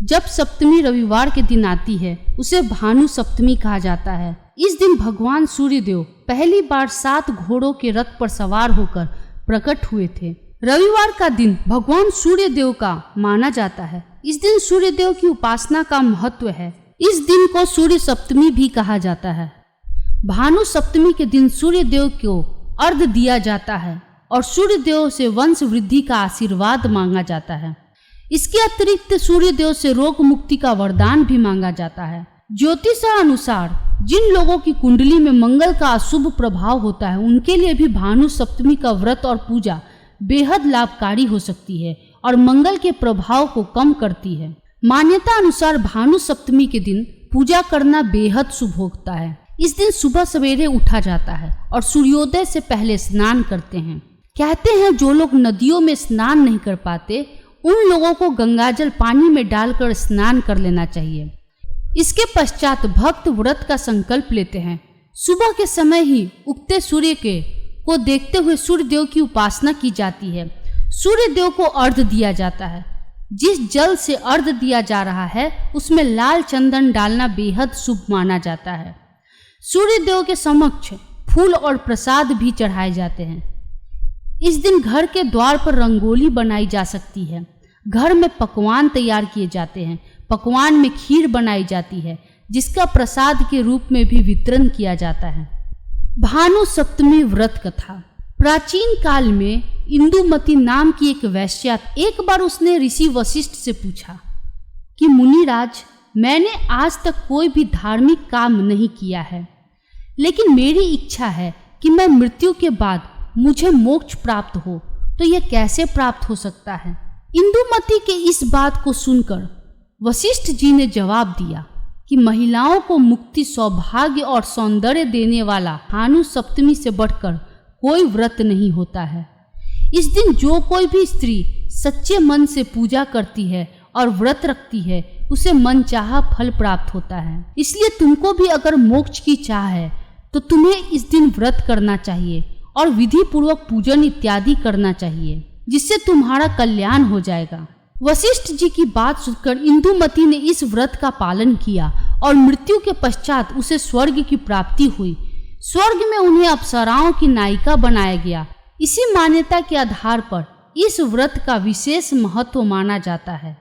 जब सप्तमी रविवार के दिन आती है उसे भानु सप्तमी कहा जाता है। इस दिन भगवान सूर्यदेव पहली बार 7 घोड़ों के रथ पर सवार होकर प्रकट हुए थे। रविवार का दिन भगवान सूर्यदेव का माना जाता है। इस दिन सूर्यदेव की उपासना का महत्व है। इस दिन को सूर्य सप्तमी भी कहा जाता है। भानु सप्तमी के दिन सूर्यदेव को अर्घ्य दिया जाता है और सूर्यदेव से वंश वृद्धि का आशीर्वाद मांगा जाता है। इसके अतिरिक्त सूर्यदेव से रोग मुक्ति का वरदान भी मांगा जाता है। ज्योतिष अनुसार जिन लोगों की कुंडली में मंगल का अशुभ प्रभाव होता है उनके लिए भी भानु सप्तमी का व्रत और पूजा बेहद लाभकारी हो सकती है और मंगल के प्रभाव को कम करती है। मान्यता अनुसार भानु सप्तमी के दिन पूजा करना बेहद शुभ होता है। इस दिन सुबह सवेरे उठा जाता है और सूर्योदय से पहले स्नान करते हैं। कहते हैं जो लोग नदियों में स्नान नहीं कर पाते उन लोगों को गंगाजल पानी में डालकर स्नान कर लेना चाहिए। इसके पश्चात भक्त व्रत का संकल्प लेते हैं। सुबह के समय ही उगते सूर्य को देखते हुए सूर्यदेव की उपासना की जाती है। सूर्यदेव को अर्घ्य दिया जाता है। जिस जल से अर्घ्य दिया जा रहा है उसमें लाल चंदन डालना बेहद शुभ माना जाता है। सूर्यदेव के समक्ष फूल और प्रसाद भी चढ़ाए जाते हैं। इस दिन घर के द्वार पर रंगोली बनाई जा सकती है। घर में पकवान तैयार किए जाते हैं। पकवान में खीर बनाई जाती है जिसका प्रसाद के रूप में भी वितरण किया जाता है। भानु सप्तमी व्रत कथा। प्राचीन काल में इंदुमती नाम की एक वैश्या, एक बार उसने ऋषि वशिष्ठ से पूछा कि मुनिराज, मैंने आज तक कोई भी धार्मिक काम नहीं किया है, लेकिन मेरी इच्छा है कि मैं मृत्यु के बाद मुझे मोक्ष प्राप्त हो, तो यह कैसे प्राप्त हो सकता है? इंदुमती के इस बात को सुनकर वशिष्ठ जी ने जवाब दिया कि महिलाओं को मुक्ति, सौभाग्य और सौंदर्य देने वाला भानु सप्तमी से बढ़कर कोई व्रत नहीं होता है। इस दिन जो कोई भी स्त्री सच्चे मन से पूजा करती है और व्रत रखती है उसे मनचाहा फल प्राप्त होता है। इसलिए तुमको भी अगर मोक्ष की चाह है तो तुम्हें इस दिन व्रत करना चाहिए और विधि पूर्वक पूजन इत्यादि करना चाहिए, जिससे तुम्हारा कल्याण हो जाएगा। वशिष्ठ जी की बात सुनकर इंदुमती ने इस व्रत का पालन किया और मृत्यु के पश्चात उसे स्वर्ग की प्राप्ति हुई। स्वर्ग में उन्हें अप्सराओं की नायिका बनाया गया। इसी मान्यता के आधार पर इस व्रत का विशेष महत्व माना जाता है।